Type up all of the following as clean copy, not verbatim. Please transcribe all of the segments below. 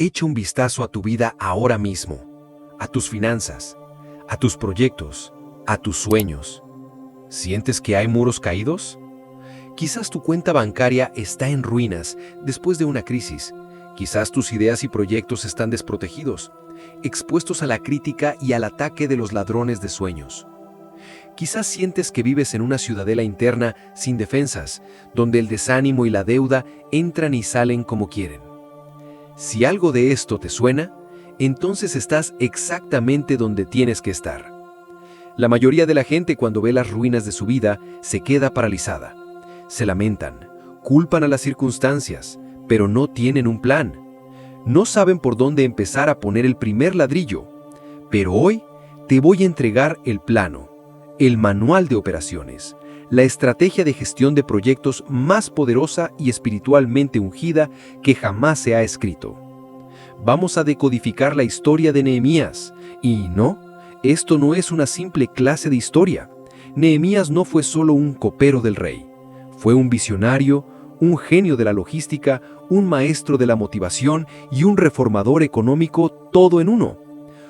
Echa un vistazo a tu vida ahora mismo, a tus finanzas, a tus proyectos, a tus sueños. ¿Sientes que hay muros caídos? Quizás tu cuenta bancaria está en ruinas después de una crisis. Quizás tus ideas y proyectos están desprotegidos, expuestos a la crítica y al ataque de los ladrones de sueños. Quizás sientes que vives en una ciudadela interna sin defensas, donde el desánimo y la deuda entran y salen como quieren. Si algo de esto te suena, entonces estás exactamente donde tienes que estar. La mayoría de la gente, cuando ve las ruinas de su vida, se queda paralizada. Se lamentan, culpan a las circunstancias, pero no tienen un plan. No saben por dónde empezar a poner el primer ladrillo. Pero hoy te voy a entregar el plano, el manual de operaciones, la estrategia de gestión de proyectos más poderosa y espiritualmente ungida que jamás se ha escrito. Vamos a decodificar la historia de Nehemías. Y no, esto no es una simple clase de historia. Nehemías no fue solo un copero del rey. Fue un visionario, un genio de la logística, un maestro de la motivación y un reformador económico, todo en uno.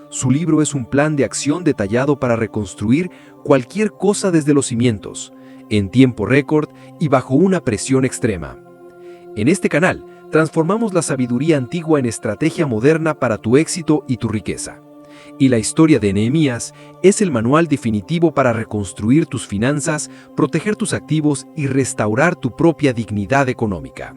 Su libro es un plan de acción detallado para reconstruir cualquier cosa desde los cimientos, en tiempo récord y bajo una presión extrema. En este canal, transformamos la sabiduría antigua en estrategia moderna para tu éxito y tu riqueza. Y la historia de Nehemías es el manual definitivo para reconstruir tus finanzas, proteger tus activos y restaurar tu propia dignidad económica.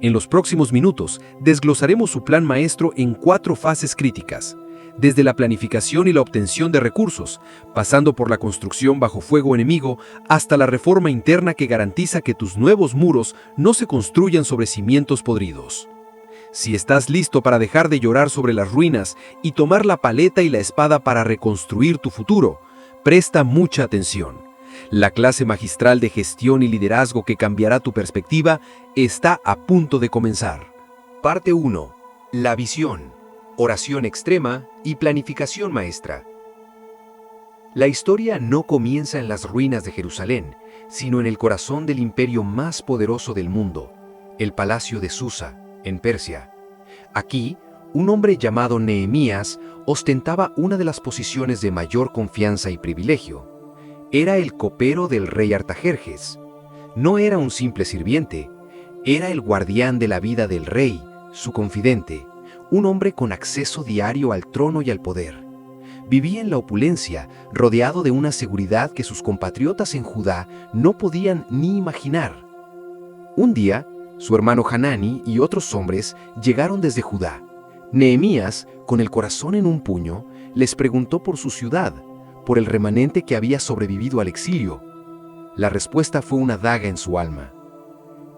En los próximos minutos, desglosaremos su plan maestro en 4 fases críticas, desde la planificación y la obtención de recursos, pasando por la construcción bajo fuego enemigo, hasta la reforma interna que garantiza que tus nuevos muros no se construyan sobre cimientos podridos. Si estás listo para dejar de llorar sobre las ruinas y tomar la paleta y la espada para reconstruir tu futuro, presta mucha atención. La clase magistral de gestión y liderazgo que cambiará tu perspectiva está a punto de comenzar. Parte 1. La visión, oración extrema y planificación maestra. La historia no comienza en las ruinas de Jerusalén, sino en el corazón del imperio más poderoso del mundo, el palacio de Susa, en Persia. Aquí, un hombre llamado Nehemías ostentaba una de las posiciones de mayor confianza y privilegio. Era el copero del rey Artajerjes. No era un simple sirviente, era el guardián de la vida del rey, su confidente, un hombre con acceso diario al trono y al poder. Vivía en la opulencia, rodeado de una seguridad que sus compatriotas en Judá no podían ni imaginar. Un día, su hermano Hanani y otros hombres llegaron desde Judá. Nehemías, con el corazón en un puño, les preguntó por su ciudad, por el remanente que había sobrevivido al exilio. La respuesta fue una daga en su alma.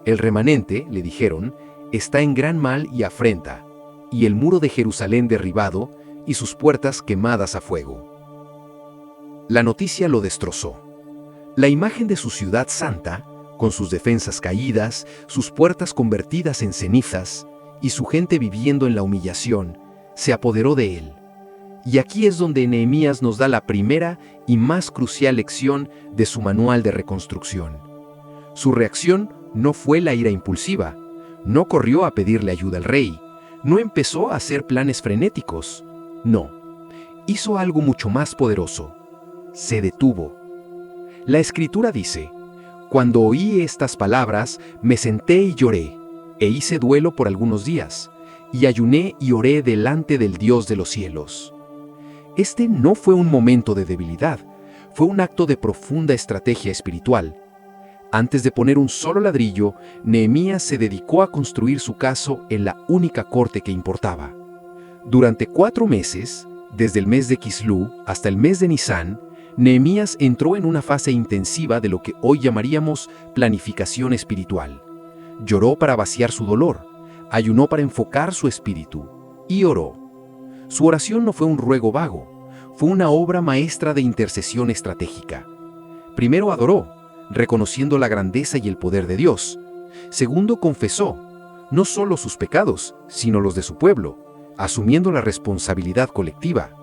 El remanente, le dijeron, está en gran mal y afrenta, y el muro de Jerusalén derribado y sus puertas quemadas a fuego. La noticia lo destrozó. La imagen de su ciudad santa, con sus defensas caídas, sus puertas convertidas en cenizas y su gente viviendo en la humillación, se apoderó de él. Y aquí es donde Nehemías nos da la primera y más crucial lección de su manual de reconstrucción. Su reacción no fue la ira impulsiva, no corrió a pedirle ayuda al rey, no empezó a hacer planes frenéticos, no, hizo algo mucho más poderoso, se detuvo. La Escritura dice: cuando oí estas palabras, me senté y lloré, e hice duelo por algunos días, y ayuné y oré delante del Dios de los cielos. Este no fue un momento de debilidad, fue un acto de profunda estrategia espiritual. Antes de poner un solo ladrillo, Nehemías se dedicó a construir su caso en la única corte que importaba. Durante 4 meses, desde el mes de Kislú hasta el mes de Nisán, Nehemías entró en una fase intensiva de lo que hoy llamaríamos planificación espiritual. Lloró para vaciar su dolor, ayunó para enfocar su espíritu y oró. Su oración no fue un ruego vago, fue una obra maestra de intercesión estratégica. Primero adoró, reconociendo la grandeza y el poder de Dios. Segundo, confesó, no solo sus pecados, sino los de su pueblo, asumiendo la responsabilidad colectiva.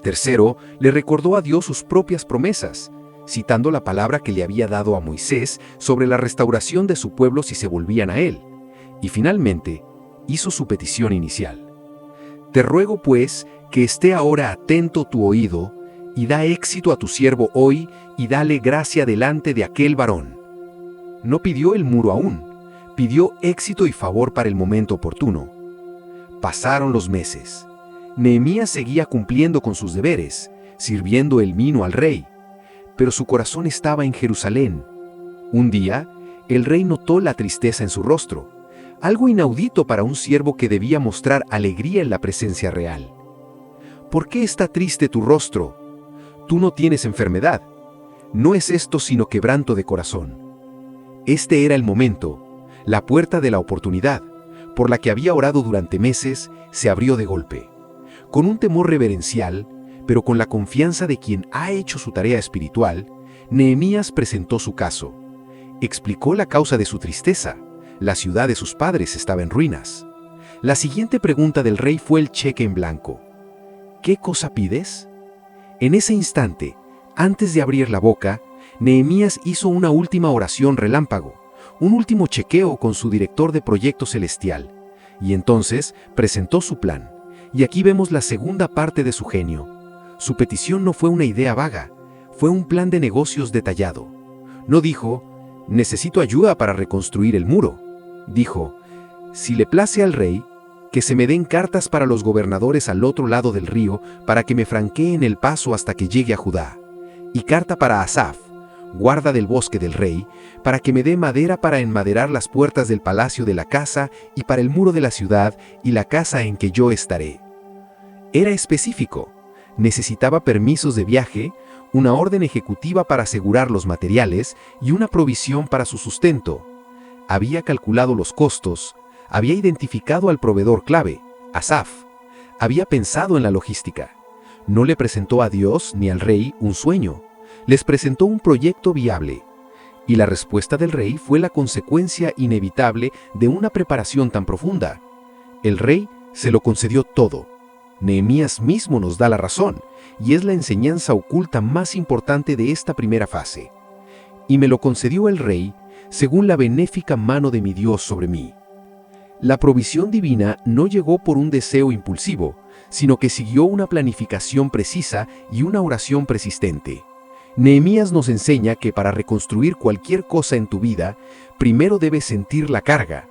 Tercero, le recordó a Dios sus propias promesas, citando la palabra que le había dado a Moisés sobre la restauración de su pueblo si se volvían a él. Y finalmente, hizo su petición inicial. Te ruego, pues, que esté ahora atento tu oído, y da éxito a tu siervo hoy, y dale gracia delante de aquel varón. No pidió el muro aún, pidió éxito y favor para el momento oportuno. Pasaron los meses. Nehemías seguía cumpliendo con sus deberes, sirviendo el vino al rey, pero su corazón estaba en Jerusalén. Un día, el rey notó la tristeza en su rostro, algo inaudito para un siervo que debía mostrar alegría en la presencia real. ¿Por qué está triste tu rostro? Tú no tienes enfermedad. No es esto sino quebranto de corazón. Este era el momento, la puerta de la oportunidad, por la que había orado durante meses, se abrió de golpe. Con un temor reverencial, pero con la confianza de quien ha hecho su tarea espiritual, Nehemías presentó su caso. Explicó la causa de su tristeza. La ciudad de sus padres estaba en ruinas. La siguiente pregunta del rey fue el cheque en blanco. ¿Qué cosa pides? En ese instante, antes de abrir la boca, Nehemías hizo una última oración relámpago, un último chequeo con su director de proyecto celestial, y entonces presentó su plan. Y aquí vemos la segunda parte de su genio. Su petición no fue una idea vaga, fue un plan de negocios detallado. No dijo, necesito ayuda para reconstruir el muro. Dijo, si le place al rey, que se me den cartas para los gobernadores al otro lado del río para que me franqueen el paso hasta que llegue a Judá. Y carta para Asaf, guarda del bosque del rey, para que me dé madera para enmaderar las puertas del palacio de la casa y para el muro de la ciudad y la casa en que yo estaré. Era específico. Necesitaba permisos de viaje, una orden ejecutiva para asegurar los materiales y una provisión para su sustento. Había calculado los costos, había identificado al proveedor clave, Asaf. Había pensado en la logística. No le presentó a Dios ni al rey un sueño, les presentó un proyecto viable. Y la respuesta del rey fue la consecuencia inevitable de una preparación tan profunda. El rey se lo concedió todo. Nehemías mismo nos da la razón, y es la enseñanza oculta más importante de esta primera fase. Y me lo concedió el rey, según la benéfica mano de mi Dios sobre mí. La provisión divina no llegó por un deseo impulsivo, sino que siguió una planificación precisa y una oración persistente. Nehemías nos enseña que para reconstruir cualquier cosa en tu vida, primero debes sentir la carga,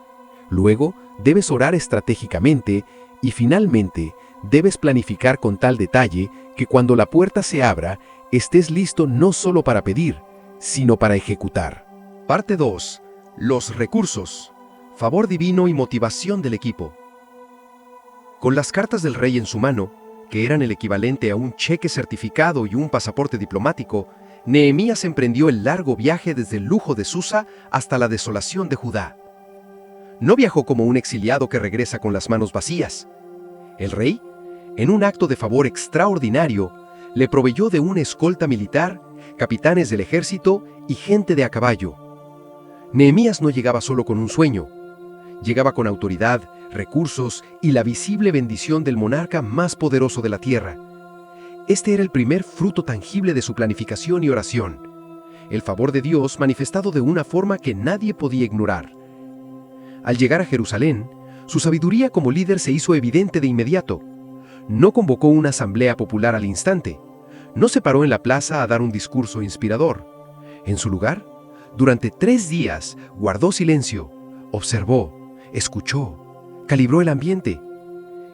luego debes orar estratégicamente y finalmente debes planificar con tal detalle que cuando la puerta se abra, estés listo no solo para pedir, sino para ejecutar. Parte 2. Los recursos. Favor divino y motivación del equipo. Con las cartas del rey en su mano, que eran el equivalente a un cheque certificado y un pasaporte diplomático, Nehemías emprendió el largo viaje desde el lujo de Susa hasta la desolación de Judá. No viajó como un exiliado que regresa con las manos vacías. El rey, en un acto de favor extraordinario, le proveyó de una escolta militar, capitanes del ejército y gente de a caballo. Nehemías no llegaba solo con un sueño, llegaba con autoridad, recursos y la visible bendición del monarca más poderoso de la tierra. Este era el primer fruto tangible de su planificación y oración, el favor de Dios manifestado de una forma que nadie podía ignorar. Al llegar a Jerusalén, su sabiduría como líder se hizo evidente de inmediato. No convocó una asamblea popular al instante, no se paró en la plaza a dar un discurso inspirador. En su lugar, durante 3 días guardó silencio, observó, escuchó, calibró el ambiente.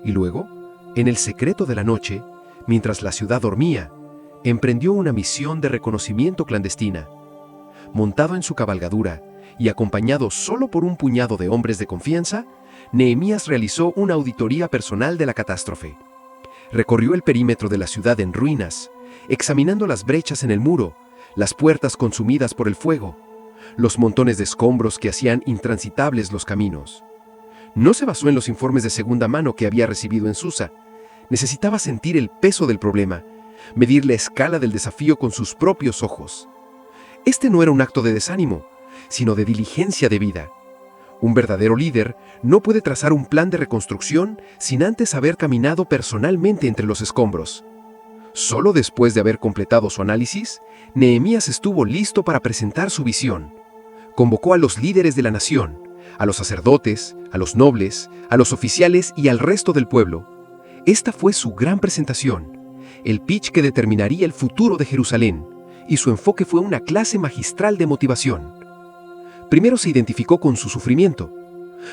Y luego, en el secreto de la noche, mientras la ciudad dormía, emprendió una misión de reconocimiento clandestina. Montado en su cabalgadura y acompañado solo por un puñado de hombres de confianza, Nehemías realizó una auditoría personal de la catástrofe. Recorrió el perímetro de la ciudad en ruinas, examinando las brechas en el muro, las puertas consumidas por el fuego, los montones de escombros que hacían intransitables los caminos. No se basó en los informes de segunda mano que había recibido en Susa. Necesitaba sentir el peso del problema, medir la escala del desafío con sus propios ojos. Este no era un acto de desánimo, sino de diligencia de vida. Un verdadero líder no puede trazar un plan de reconstrucción sin antes haber caminado personalmente entre los escombros. Solo después de haber completado su análisis, Nehemías estuvo listo para presentar su visión. Convocó a los líderes de la nación, a los sacerdotes, a los nobles, a los oficiales y al resto del pueblo. Esta fue su gran presentación, el pitch que determinaría el futuro de Jerusalén, y su enfoque fue una clase magistral de motivación. Primero se identificó con su sufrimiento.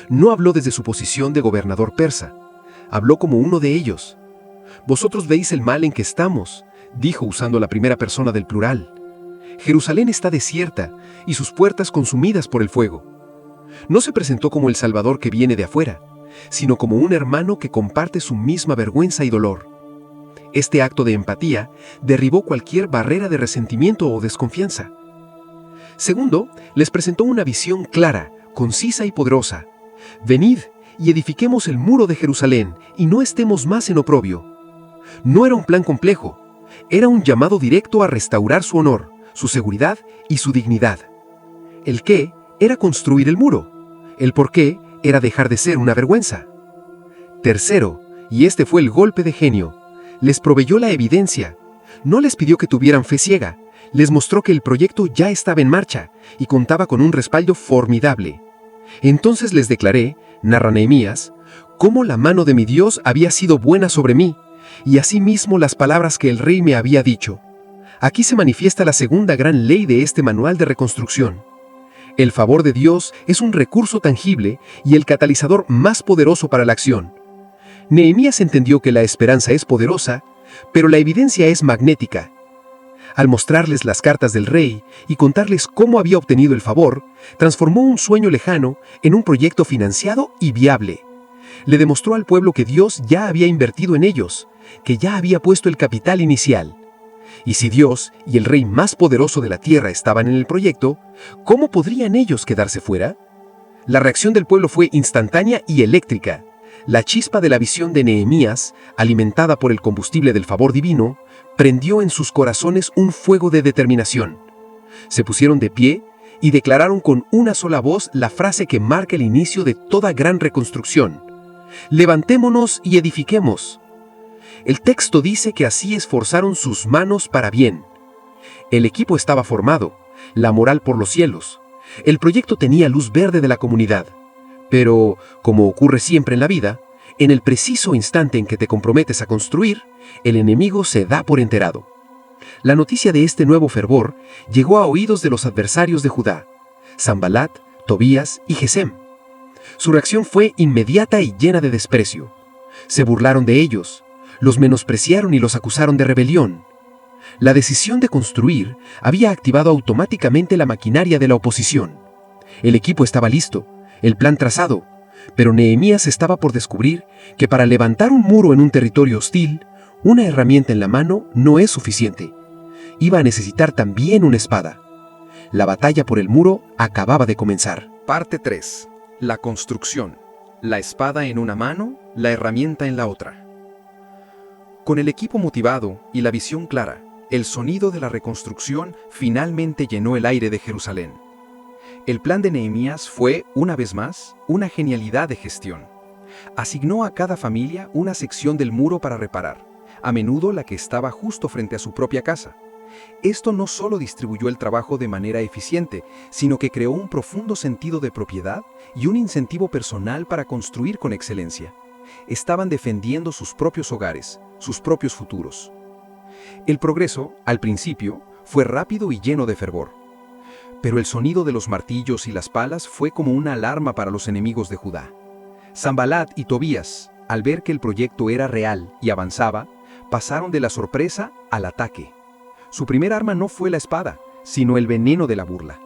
No habló desde su posición de gobernador persa, habló como uno de ellos. «Vosotros veis el mal en que estamos», dijo usando la primera persona del plural. «Jerusalén está desierta y sus puertas consumidas por el fuego». No se presentó como el Salvador que viene de afuera, sino como un hermano que comparte su misma vergüenza y dolor. Este acto de empatía derribó cualquier barrera de resentimiento o desconfianza. Segundo, les presentó una visión clara, concisa y poderosa. «Venid y edifiquemos el muro de Jerusalén y no estemos más en oprobio». No era un plan complejo, era un llamado directo a restaurar su honor, su seguridad y su dignidad. El qué era construir el muro, el por qué era dejar de ser una vergüenza. Tercero, y este fue el golpe de genio, les proveyó la evidencia. No les pidió que tuvieran fe ciega, les mostró que el proyecto ya estaba en marcha y contaba con un respaldo formidable. Entonces les declaré, narra Nehemías, cómo la mano de mi Dios había sido buena sobre mí, y asimismo las palabras que el rey me había dicho. Aquí se manifiesta la segunda gran ley de este manual de reconstrucción. El favor de Dios es un recurso tangible y el catalizador más poderoso para la acción. Nehemías entendió que la esperanza es poderosa, pero la evidencia es magnética. Al mostrarles las cartas del rey y contarles cómo había obtenido el favor, transformó un sueño lejano en un proyecto financiado y viable. Le demostró al pueblo que Dios ya había invertido en ellos, que ya había puesto el capital inicial. Y si Dios y el rey más poderoso de la tierra estaban en el proyecto, ¿cómo podrían ellos quedarse fuera? La reacción del pueblo fue instantánea y eléctrica. La chispa de la visión de Nehemías, alimentada por el combustible del favor divino, prendió en sus corazones un fuego de determinación. Se pusieron de pie y declararon con una sola voz la frase que marca el inicio de toda gran reconstrucción: «Levantémonos y edifiquemos». El texto dice que así esforzaron sus manos para bien. El equipo estaba formado, la moral por los cielos. El proyecto tenía luz verde de la comunidad. Pero, como ocurre siempre en la vida, en el preciso instante en que te comprometes a construir, el enemigo se da por enterado. La noticia de este nuevo fervor llegó a oídos de los adversarios de Judá, Sanbalat, Tobías y Gesem. Su reacción fue inmediata y llena de desprecio. Se burlaron de ellos, los menospreciaron y los acusaron de rebelión. La decisión de construir había activado automáticamente la maquinaria de la oposición. El equipo estaba listo, el plan trazado, pero Nehemías estaba por descubrir que para levantar un muro en un territorio hostil, una herramienta en la mano no es suficiente. Iba a necesitar también una espada. La batalla por el muro acababa de comenzar. Parte 3. La construcción. La espada en una mano, la herramienta en la otra. Con el equipo motivado y la visión clara, el sonido de la reconstrucción finalmente llenó el aire de Jerusalén. El plan de Nehemías fue, una vez más, una genialidad de gestión. Asignó a cada familia una sección del muro para reparar, a menudo la que estaba justo frente a su propia casa. Esto no solo distribuyó el trabajo de manera eficiente, sino que creó un profundo sentido de propiedad y un incentivo personal para construir con excelencia. Estaban defendiendo sus propios hogares, sus propios futuros. El progreso, al principio, fue rápido y lleno de fervor. Pero el sonido de los martillos y las palas fue como una alarma para los enemigos de Judá. Sanbalat y Tobías, al ver que el proyecto era real y avanzaba, pasaron de la sorpresa al ataque. Su primer arma no fue la espada, sino el veneno de la burla.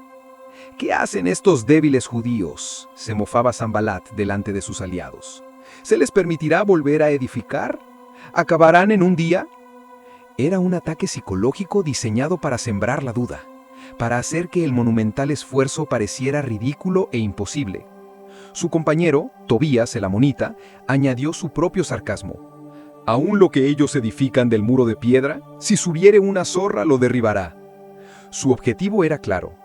«¿Qué hacen estos débiles judíos?», se mofaba Sanbalat delante de sus aliados. «¿Se les permitirá volver a edificar? ¿Acabarán en un día?». Era un ataque psicológico diseñado para sembrar la duda, para hacer que el monumental esfuerzo pareciera ridículo e imposible. Su compañero, Tobías el amonita, añadió su propio sarcasmo. «¿Aún lo que ellos edifican del muro de piedra? Si subiere una zorra lo derribará». Su objetivo era claro: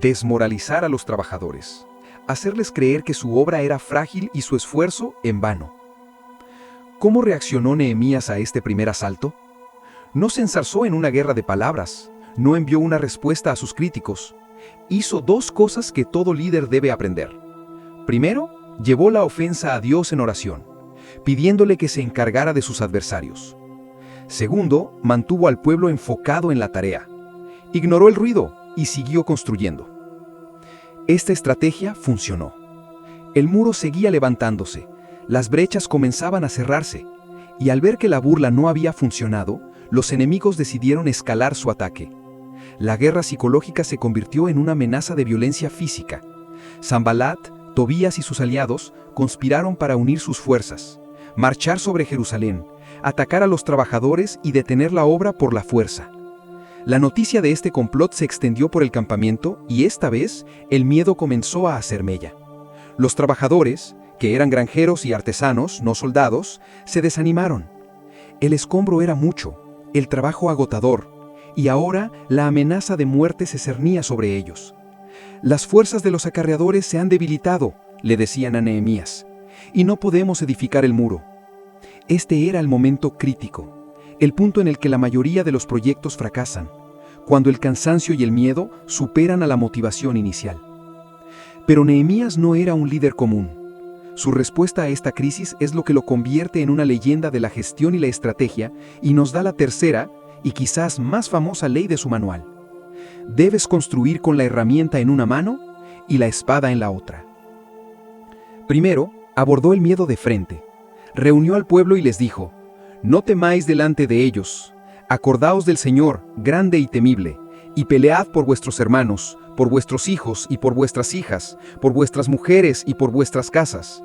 desmoralizar a los trabajadores, hacerles creer que su obra era frágil y su esfuerzo en vano. ¿Cómo reaccionó Nehemías a este primer asalto? No se enzarzó en una guerra de palabras, no envió una respuesta a sus críticos. Hizo dos cosas que todo líder debe aprender. Primero, llevó la ofensa a Dios en oración, pidiéndole que se encargara de sus adversarios. Segundo, mantuvo al pueblo enfocado en la tarea. Ignoró el ruido y siguió construyendo. Esta estrategia funcionó. El muro seguía levantándose, las brechas comenzaban a cerrarse, y al ver que la burla no había funcionado, los enemigos decidieron escalar su ataque. La guerra psicológica se convirtió en una amenaza de violencia física. Sanbalat, Tobías y sus aliados conspiraron para unir sus fuerzas, marchar sobre Jerusalén, atacar a los trabajadores y detener la obra por la fuerza. La noticia de este complot se extendió por el campamento y esta vez el miedo comenzó a hacer mella. Los trabajadores, que eran granjeros y artesanos, no soldados, se desanimaron. El escombro era mucho, el trabajo agotador, y ahora la amenaza de muerte se cernía sobre ellos. Las fuerzas de los acarreadores se han debilitado, le decían a Nehemías, y no podemos edificar el muro. Este era el momento crítico, el punto en el que la mayoría de los proyectos fracasan, cuando el cansancio y el miedo superan a la motivación inicial. Pero Nehemías no era un líder común. Su respuesta a esta crisis es lo que lo convierte en una leyenda de la gestión y la estrategia y nos da la tercera y quizás más famosa ley de su manual. Debes construir con la herramienta en una mano y la espada en la otra. Primero, abordó el miedo de frente. Reunió al pueblo y les dijo: «No temáis delante de ellos. Acordaos del Señor, grande y temible, y pelead por vuestros hermanos, por vuestros hijos y por vuestras hijas, por vuestras mujeres y por vuestras casas».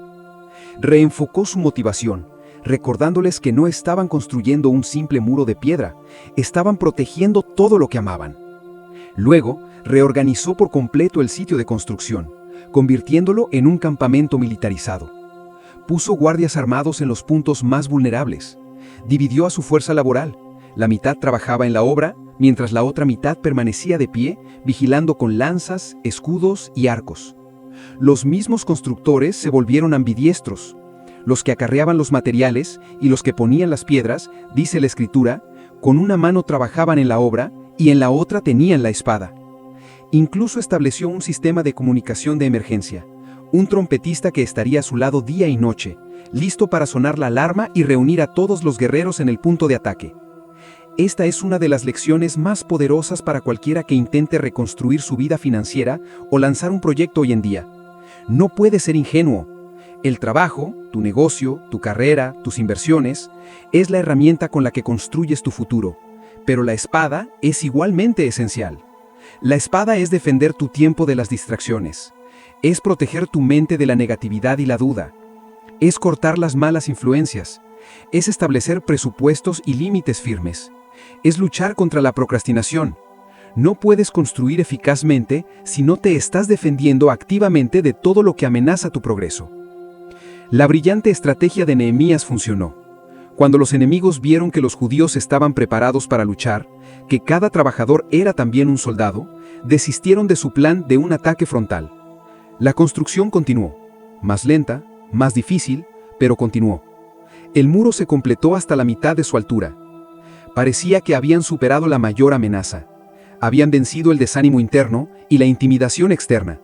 Reenfocó su motivación, recordándoles que no estaban construyendo un simple muro de piedra, estaban protegiendo todo lo que amaban. Luego, reorganizó por completo el sitio de construcción, convirtiéndolo en un campamento militarizado. Puso guardias armados en los puntos más vulnerables. Dividió a su fuerza laboral. La mitad trabajaba en la obra, mientras la otra mitad permanecía de pie, vigilando con lanzas, escudos y arcos. Los mismos constructores se volvieron ambidiestros. Los que acarreaban los materiales y los que ponían las piedras, dice la Escritura, con una mano trabajaban en la obra y en la otra tenían la espada. Incluso estableció un sistema de comunicación de emergencia, un trompetista que estaría a su lado día y noche, listo para sonar la alarma y reunir a todos los guerreros en el punto de ataque. Esta es una de las lecciones más poderosas para cualquiera que intente reconstruir su vida financiera o lanzar un proyecto hoy en día. No puedes ser ingenuo. El trabajo, tu negocio, tu carrera, tus inversiones, es la herramienta con la que construyes tu futuro, pero la espada es igualmente esencial. La espada es defender tu tiempo de las distracciones, es proteger tu mente de la negatividad y la duda, es cortar las malas influencias, es establecer presupuestos y límites firmes, es luchar contra la procrastinación. No puedes construir eficazmente si no te estás defendiendo activamente de todo lo que amenaza tu progreso. La brillante estrategia de Nehemías funcionó. Cuando los enemigos vieron que los judíos estaban preparados para luchar, que cada trabajador era también un soldado, desistieron de su plan de un ataque frontal. La construcción continuó, más lenta, más difícil, pero continuó. El muro se completó hasta la mitad de su altura. Parecía que habían superado la mayor amenaza. Habían vencido el desánimo interno y la intimidación externa.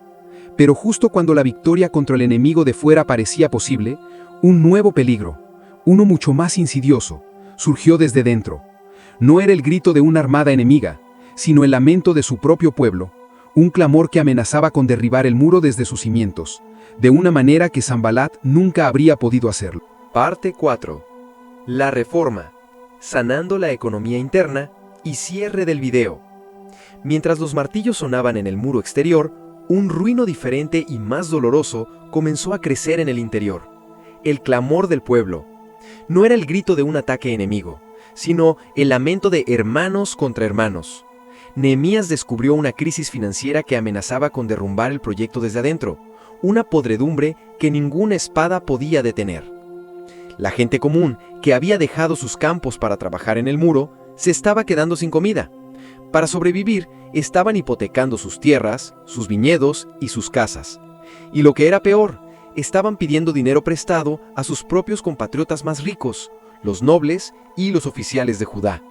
Pero justo cuando la victoria contra el enemigo de fuera parecía posible, un nuevo peligro, uno mucho más insidioso, surgió desde dentro. No era el grito de una armada enemiga, sino el lamento de su propio pueblo, un clamor que amenazaba con derribar el muro desde sus cimientos, de una manera que Sanbalat nunca habría podido hacerlo. Parte 4. La reforma, sanando la economía interna y cierre del video. Mientras los martillos sonaban en el muro exterior, un ruido diferente y más doloroso comenzó a crecer en el interior. El clamor del pueblo. No era el grito de un ataque enemigo, sino el lamento de hermanos contra hermanos. Nehemías descubrió una crisis financiera que amenazaba con derrumbar el proyecto desde adentro, una podredumbre que ninguna espada podía detener. La gente común, que había dejado sus campos para trabajar en el muro, se estaba quedando sin comida. Para sobrevivir, estaban hipotecando sus tierras, sus viñedos y sus casas. Y lo que era peor, estaban pidiendo dinero prestado a sus propios compatriotas más ricos, los nobles y los oficiales de Judá.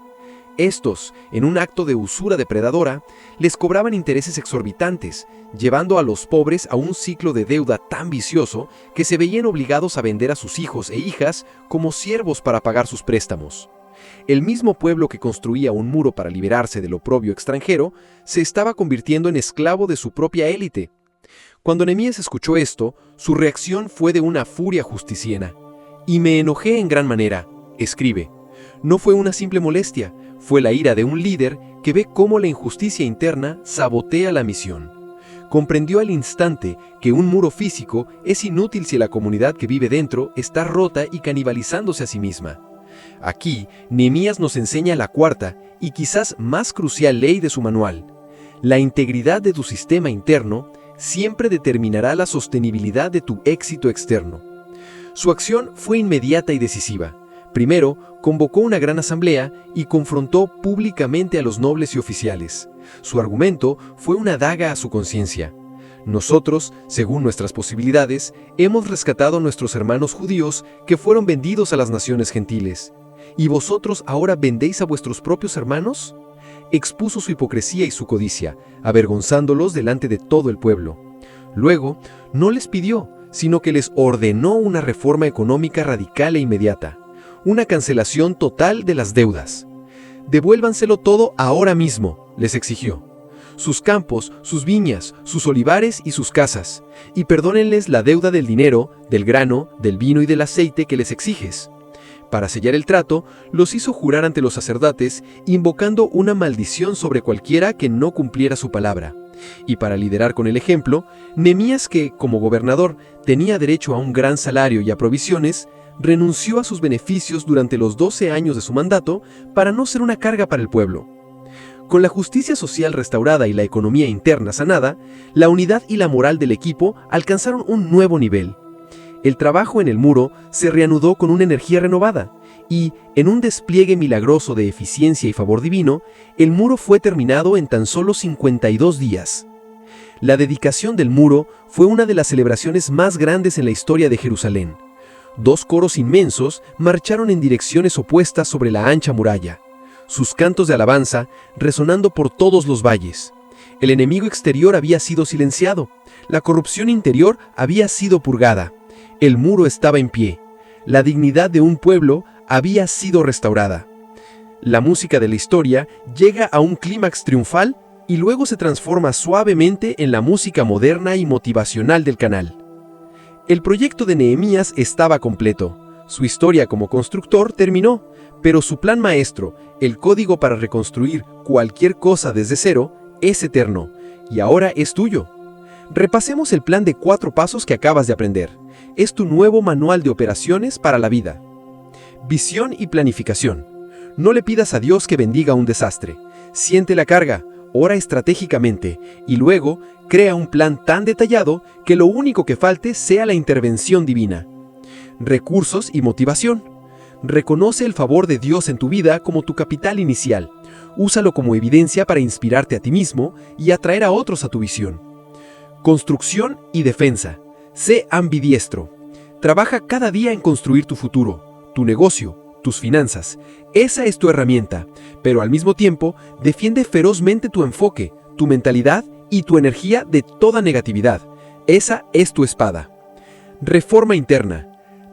Estos, en un acto de usura depredadora, les cobraban intereses exorbitantes, llevando a los pobres a un ciclo de deuda tan vicioso que se veían obligados a vender a sus hijos e hijas como siervos para pagar sus préstamos. El mismo pueblo que construía un muro para liberarse del oprobio extranjero se estaba convirtiendo en esclavo de su propia élite. Cuando Nehemías escuchó esto, su reacción fue de una furia justiciera. «Y me enojé en gran manera», escribe. No fue una simple molestia, fue la ira de un líder que ve cómo la injusticia interna sabotea la misión. Comprendió al instante que un muro físico es inútil si la comunidad que vive dentro está rota y canibalizándose a sí misma. Aquí, Nehemías nos enseña la cuarta y quizás más crucial ley de su manual. La integridad de tu sistema interno siempre determinará la sostenibilidad de tu éxito externo. Su acción fue inmediata y decisiva. Primero, convocó una gran asamblea y confrontó públicamente a los nobles y oficiales. Su argumento fue una daga a su conciencia. Nosotros, según nuestras posibilidades, hemos rescatado a nuestros hermanos judíos que fueron vendidos a las naciones gentiles. ¿Y vosotros ahora vendéis a vuestros propios hermanos? Expuso su hipocresía y su codicia, avergonzándolos delante de todo el pueblo. Luego, no les pidió, sino que les ordenó una reforma económica radical e inmediata, una cancelación total de las deudas. «Devuélvanselo todo ahora mismo», les exigió. «Sus campos, sus viñas, sus olivares y sus casas, y perdónenles la deuda del dinero, del grano, del vino y del aceite que les exiges». Para sellar el trato, los hizo jurar ante los sacerdotes, invocando una maldición sobre cualquiera que no cumpliera su palabra. Y para liderar con el ejemplo, Nehemías, que, como gobernador, tenía derecho a un gran salario y a provisiones, renunció a sus beneficios durante los 12 años de su mandato para no ser una carga para el pueblo. Con la justicia social restaurada y la economía interna sanada, la unidad y la moral del equipo alcanzaron un nuevo nivel. El trabajo en el muro se reanudó con una energía renovada y, en un despliegue milagroso de eficiencia y favor divino, el muro fue terminado en tan solo 52 días. La dedicación del muro fue una de las celebraciones más grandes en la historia de Jerusalén. 2 coros inmensos marcharon en direcciones opuestas sobre la ancha muralla, sus cantos de alabanza resonando por todos los valles. El enemigo exterior había sido silenciado, la corrupción interior había sido purgada. El muro estaba en pie. La dignidad de un pueblo había sido restaurada. La música de la historia llega a un clímax triunfal y luego se transforma suavemente en la música moderna y motivacional del canal. El proyecto de Nehemías estaba completo. Su historia como constructor terminó, pero su plan maestro, el código para reconstruir cualquier cosa desde cero, es eterno y ahora es tuyo. Repasemos el plan de 4 pasos que acabas de aprender. Es tu nuevo manual de operaciones para la vida. Visión y planificación. No le pidas a Dios que bendiga un desastre. Siente la carga, ora estratégicamente y luego crea un plan tan detallado que lo único que falte sea la intervención divina. Recursos y motivación. Reconoce el favor de Dios en tu vida como tu capital inicial. Úsalo como evidencia para inspirarte a ti mismo y atraer a otros a tu visión. Construcción y defensa. Sé ambidiestro. Trabaja cada día en construir tu futuro, tu negocio, tus finanzas. Esa es tu herramienta, pero al mismo tiempo defiende ferozmente tu enfoque, tu mentalidad y tu energía de toda negatividad. Esa es tu espada. Reforma interna.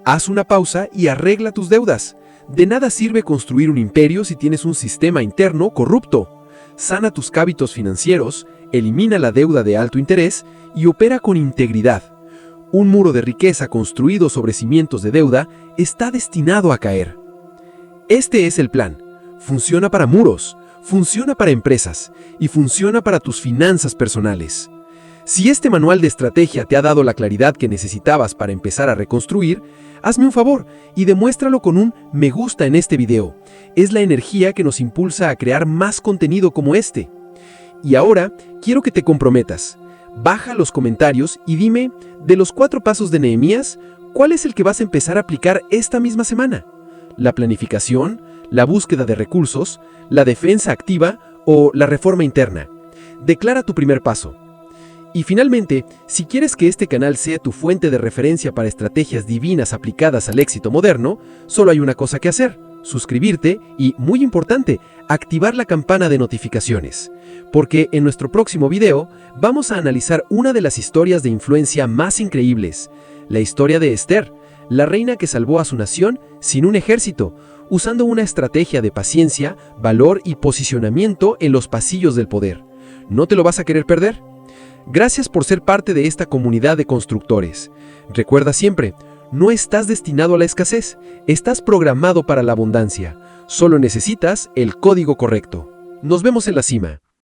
Haz una pausa y arregla tus deudas. De nada sirve construir un imperio si tienes un sistema interno corrupto. Sana tus hábitos financieros, elimina la deuda de alto interés y opera con integridad. Un muro de riqueza construido sobre cimientos de deuda está destinado a caer. Este es el plan. Funciona para muros, funciona para empresas y funciona para tus finanzas personales. Si este manual de estrategia te ha dado la claridad que necesitabas para empezar a reconstruir, hazme un favor y demuéstralo con un me gusta en este video. Es la energía que nos impulsa a crear más contenido como este. Y ahora quiero que te comprometas. Baja los comentarios y dime, de los 4 pasos de Nehemías, ¿cuál es el que vas a empezar a aplicar esta misma semana? ¿La planificación, la búsqueda de recursos, la defensa activa o la reforma interna? Declara tu primer paso. Y finalmente, si quieres que este canal sea tu fuente de referencia para estrategias divinas aplicadas al éxito moderno, solo hay una cosa que hacer: suscribirte y, muy importante, activar la campana de notificaciones, porque en nuestro próximo video vamos a analizar una de las historias de influencia más increíbles, la historia de Esther, la reina que salvó a su nación sin un ejército, usando una estrategia de paciencia, valor y posicionamiento en los pasillos del poder. ¿No te lo vas a querer perder? Gracias por ser parte de esta comunidad de constructores. Recuerda siempre, no estás destinado a la escasez, estás programado para la abundancia. Solo necesitas el código correcto. Nos vemos en la cima.